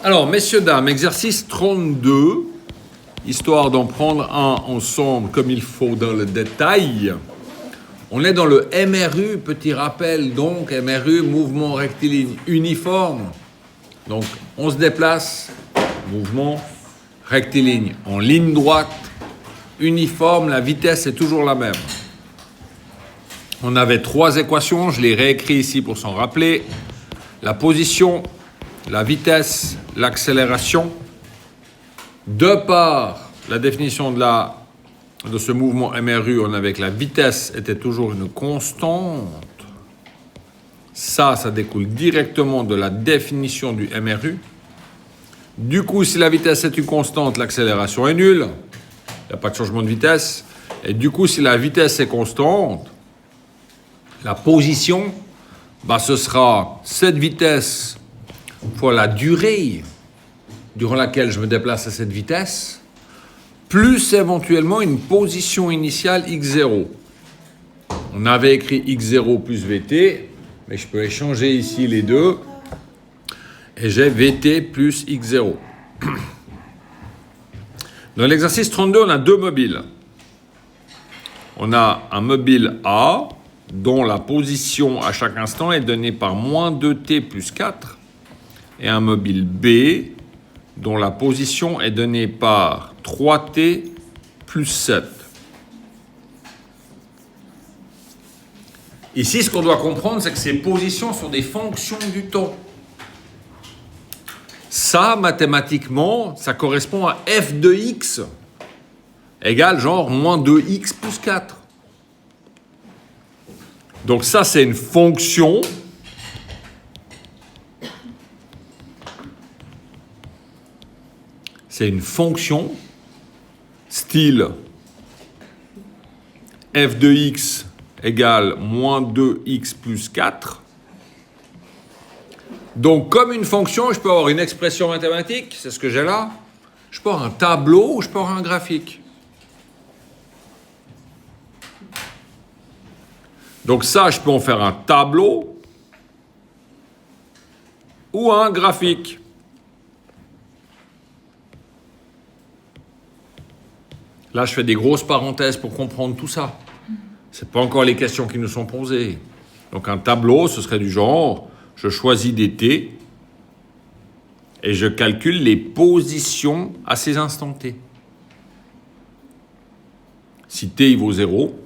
Alors, messieurs, dames, exercice 32, histoire d'en prendre un ensemble comme il faut dans le détail. On est dans le MRU, petit rappel donc, MRU, mouvement rectiligne uniforme. Donc, on se déplace, mouvement rectiligne en ligne droite, uniforme, la vitesse est toujours la même. On avait 3 équations, je les réécris ici pour s'en rappeler. La position, la vitesse, l'accélération. De par la définition de ce mouvement MRU, on avait que la vitesse était toujours une constante. Ça découle directement de la définition du MRU. Du coup, si la vitesse est une constante, l'accélération est nulle. Il n'y a pas de changement de vitesse. Et du coup, si la vitesse est constante, la position, ce sera cette vitesse fois la durée durant laquelle je me déplace à cette vitesse, plus éventuellement une position initiale x0. On avait écrit x0 plus vt, mais je peux échanger ici les deux, et j'ai vt plus x0. Dans l'exercice 32, on a 2 mobiles. On a un mobile A, dont la position à chaque instant est donnée par moins 2t plus 4, et un mobile B, dont la position est donnée par 3t plus 7. Ici, ce qu'on doit comprendre, c'est que ces positions sont des fonctions du temps. Ça, mathématiquement, ça correspond à f de x égale genre moins 2x plus 4. Donc ça, c'est une fonction style f de x égale moins 2x plus 4. Donc, comme une fonction, je peux avoir une expression mathématique, c'est ce que j'ai là. Je peux avoir un tableau ou je peux avoir un graphique. Donc ça, je peux en faire un tableau ou un graphique. Là, je fais des grosses parenthèses pour comprendre tout ça. Ce n'est pas encore les questions qui nous sont posées. Donc un tableau, ce serait du genre, je choisis des t et je calcule les positions à ces instants t. Si t il vaut 0,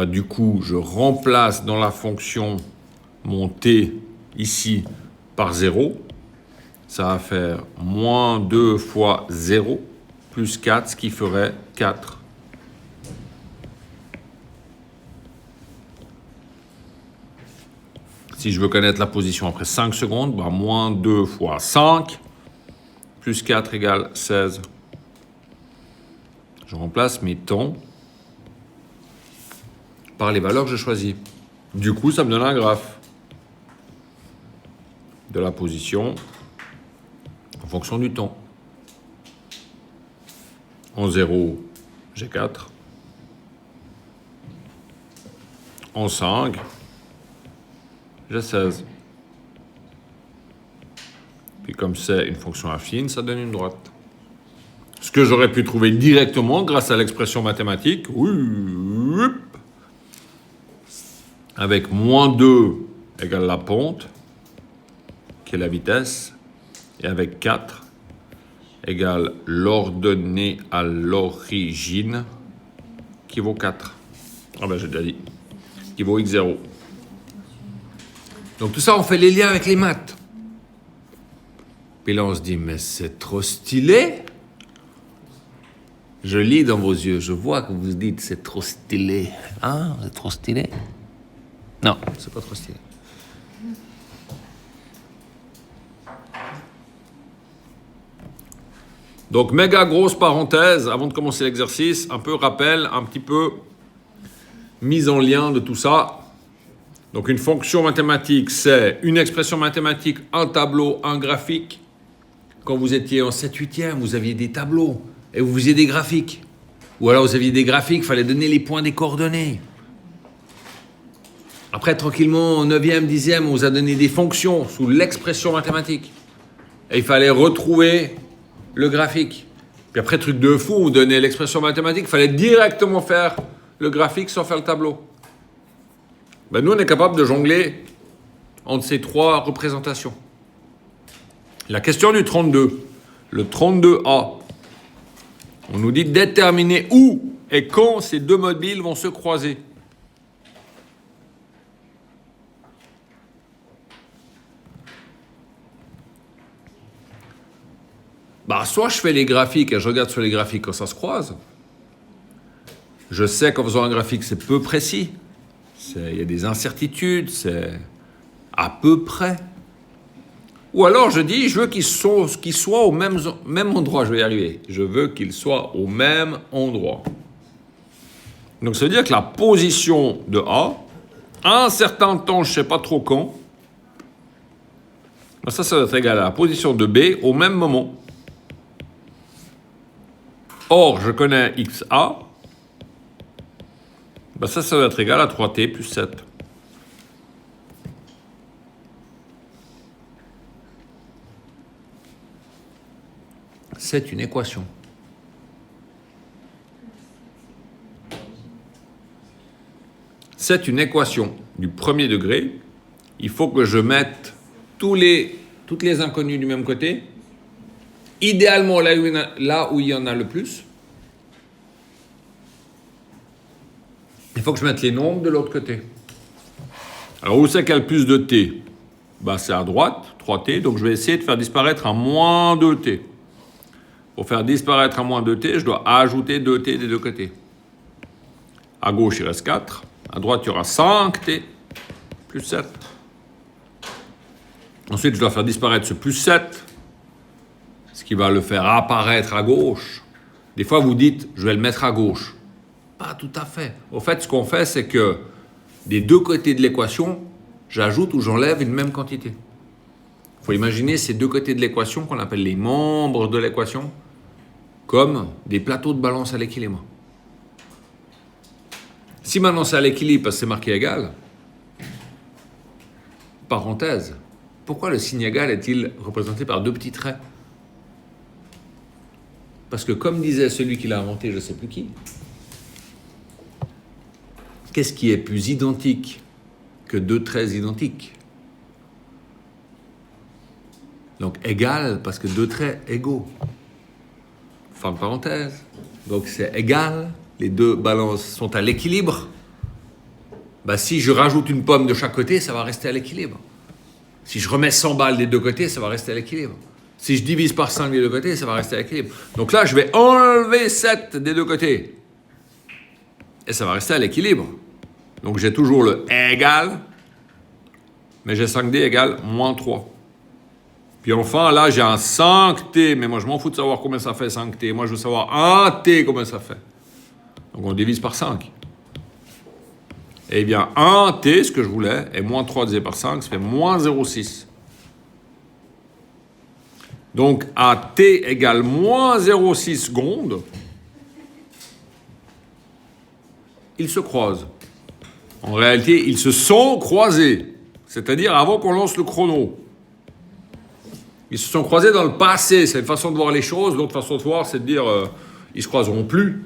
du coup, je remplace dans la fonction mon t ici par 0. Ça va faire moins 2 fois 0 plus 4, ce qui ferait 4. Si je veux connaître la position après 5 secondes, moins 2 fois 5 plus 4 égale 16. Je remplace mes temps par les valeurs que je choisis. Du coup, ça me donne un graphe de la position en fonction du temps. En 0, j'ai 4. En 5, j'ai 16. Puis comme c'est une fonction affine, ça donne une droite. Ce que j'aurais pu trouver directement grâce à l'expression mathématique, avec moins 2 égale la pente, qui est la vitesse, et avec 4 égale l'ordonnée à l'origine, qui vaut 4. J'ai déjà dit. Qui vaut x0. Donc tout ça, on fait les liens avec les maths. Puis là, on se dit, mais c'est trop stylé. Je lis dans vos yeux, je vois que vous dites, c'est trop stylé. Ah, c'est trop stylé? Non, c'est pas trop stylé. Donc, méga grosse parenthèse, avant de commencer l'exercice, un peu rappel, un petit peu mise en lien de tout ça. Donc, une fonction mathématique, c'est une expression mathématique, un tableau, un graphique. Quand vous étiez en 7-8e, vous aviez des tableaux et vous faisiez des graphiques. Ou alors, vous aviez des graphiques, il fallait donner les points des coordonnées. Après, tranquillement, au 9e, 10e, on vous a donné des fonctions sous l'expression mathématique. Et il fallait retrouver le graphique. Puis après, truc de fou, on vous donnait l'expression mathématique, il fallait directement faire le graphique sans faire le tableau. Ben, nous, on est capable de jongler entre ces trois représentations. La question du 32, le 32A, on nous dit déterminer où et quand ces deux mobiles vont se croiser. Bah, soit je fais les graphiques et je regarde sur les graphiques quand ça se croise. Je sais qu'en faisant un graphique, c'est peu précis. Il y a des incertitudes, c'est à peu près. Ou alors je dis, je veux qu'ils soient au même endroit, je vais y arriver. Je veux qu'ils soient au même endroit. Donc ça veut dire que la position de A, à un certain temps, je ne sais pas trop quand, ça doit être égal à la position de B au même moment. Or, je connais XA, ça doit être égal à 3T plus 7. C'est une équation. C'est une équation du premier degré. Il faut que je mette toutes les inconnues du même côté. Idéalement, là où il y en a le plus. Il faut que je mette les nombres de l'autre côté. Alors, où c'est qu'il y a le plus de t? C'est à droite, 3t. Donc, je vais essayer de faire disparaître un moins 2t. Pour faire disparaître un moins 2t, je dois ajouter 2t des deux côtés. À gauche, il reste 4. À droite, il y aura 5t plus 7. Ensuite, je dois faire disparaître ce plus 7. Ce qui va le faire apparaître à gauche. Des fois, vous dites, je vais le mettre à gauche. Pas tout à fait. Au fait, ce qu'on fait, c'est que des deux côtés de l'équation, j'ajoute ou j'enlève une même quantité. Il faut imaginer ces deux côtés de l'équation, qu'on appelle les membres de l'équation, comme des plateaux de balance à l'équilibre. Si maintenant c'est à l'équilibre parce que c'est marqué égal, parenthèse, pourquoi le signe égal est-il représenté par deux petits traits? Parce que comme disait celui qui l'a inventé, je ne sais plus qui, qu'est-ce qui est plus identique que deux traits identiques? Donc égal parce que deux traits égaux. Fin de parenthèse. Donc c'est égal, les deux balances sont à l'équilibre. Si je rajoute une pomme de chaque côté, ça va rester à l'équilibre. Si je remets 100 balles des deux côtés, ça va rester à l'équilibre. Si je divise par 5 des deux côtés, ça va rester à l'équilibre. Donc là, je vais enlever 7 des deux côtés. Et ça va rester à l'équilibre. Donc j'ai toujours le égal, mais j'ai 5D égale moins 3. Puis enfin, là, j'ai un 5T, mais moi, je m'en fous de savoir combien ça fait 5T. Moi, je veux savoir 1T, combien ça fait. Donc on divise par 5. Eh bien, 1T, ce que je voulais, est moins 3 divisé par 5, ça fait moins 0,6. Donc, à T égale moins 0,6 secondes, ils se croisent. En réalité, ils se sont croisés. C'est-à-dire avant qu'on lance le chrono. Ils se sont croisés dans le passé. C'est une façon de voir les choses. L'autre façon de voir, c'est de dire ils se croiseront plus.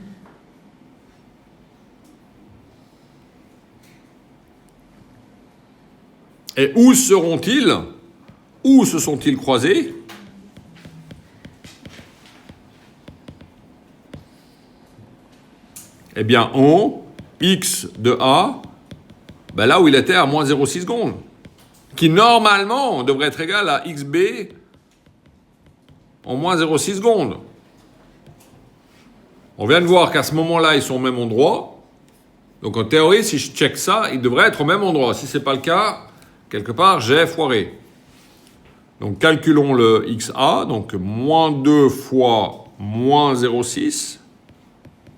Et où seront-ils? Où se sont-ils croisés? Eh bien, en X de A, là où il était à moins 0,6 secondes, qui normalement devrait être égal à XB en moins 0,6 secondes. On vient de voir qu'à ce moment-là, ils sont au même endroit. Donc en théorie, si je check ça, ils devraient être au même endroit. Si ce n'est pas le cas, quelque part, j'ai foiré. Donc calculons le XA, donc moins 2 fois moins 0,6,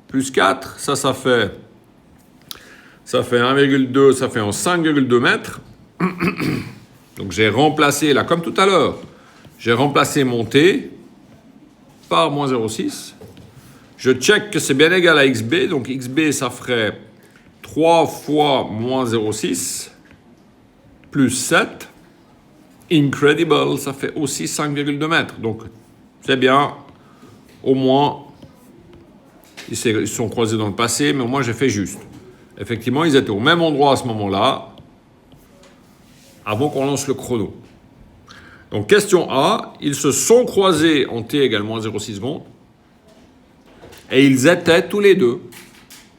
plus 4, ça fait 1,2, ça fait en 5,2 mètres. Donc j'ai remplacé, là, comme tout à l'heure, j'ai remplacé mon T par moins 0,6. Je check que c'est bien égal à XB, donc XB, ça ferait 3 fois moins 0,6, plus 7. Incredible, ça fait aussi 5,2 mètres. Donc, c'est bien. Au moins, ils se sont croisés dans le passé, mais au moins j'ai fait juste. Effectivement, ils étaient au même endroit à ce moment-là, avant qu'on lance le chrono. Donc, question A, ils se sont croisés en t égale moins 0,6 secondes, et ils étaient tous les deux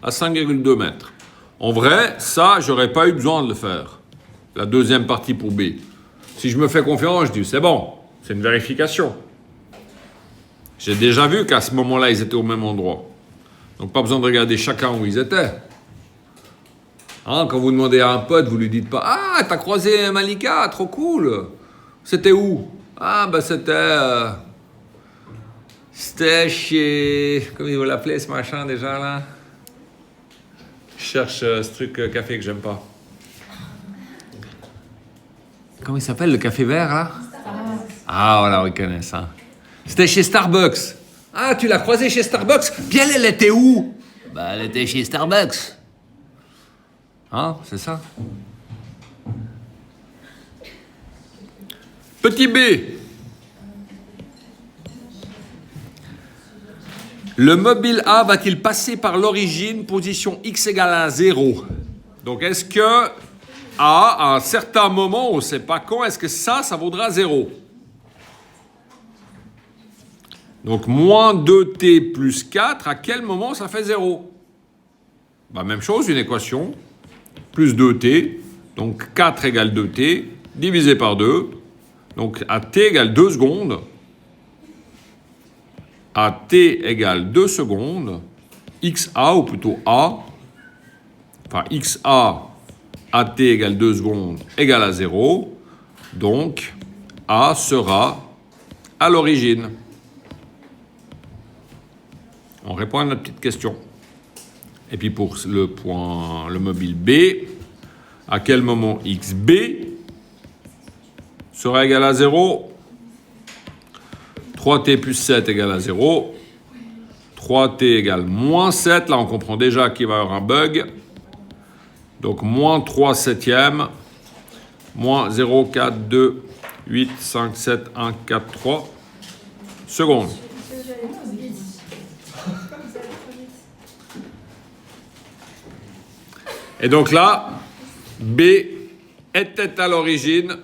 à 5,2 mètres. En vrai, ça, j'aurais pas eu besoin de le faire. La deuxième partie pour B. Si je me fais confiance, je dis, c'est bon, c'est une vérification. J'ai déjà vu qu'à ce moment-là, ils étaient au même endroit. Donc, pas besoin de regarder chacun où ils étaient. Hein, quand vous demandez à un pote, vous lui dites pas « Ah, t'as croisé Malika, trop cool !» C'était où? Ah, ben c'était chez... Comment ils vont l'appeler, ce machin, déjà, là? Je cherche ce truc café que j'aime pas. Comment il s'appelle, le café vert, là? Ah, voilà, on connaît ça. C'était chez Starbucks. Ah, tu l'as croisé chez Starbucks? Puis elle était où? Bah, elle était chez Starbucks. Hein, c'est ça? Petit B. Le mobile A va-t-il passer par l'origine, position x égale à 0? Donc, est-ce que A, à un certain moment, on ne sait pas quand, est-ce que ça vaudra 0? Donc, moins 2t plus 4, à quel moment ça fait 0? Bah, même chose, une équation. Plus 2t, donc 4 égale 2t, divisé par 2. Donc, à t égale 2 secondes, à t égale 2 secondes, xa, ou plutôt a, enfin xa à t égale 2 secondes égale à 0. Donc, a sera à l'origine. On répond à notre petite question. Et puis pour le mobile B, à quel moment xb sera égal à 0? 3t plus 7 égale à 0. 3t égale moins 7. Là, on comprend déjà qu'il va y avoir un bug. Donc, moins 3 septièmes. Moins 0, 4, 2, 8, 5, 7, 1, 4, 3 secondes. Et donc là, B était à l'origine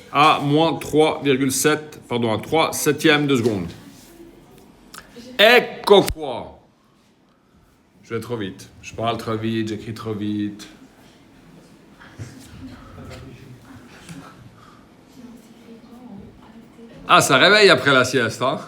à moins 3,7, pardon, à 3 septièmes de seconde. Et quoi? Je vais trop vite. Je parle trop vite, j'écris trop vite. Ah, ça réveille après la sieste, hein?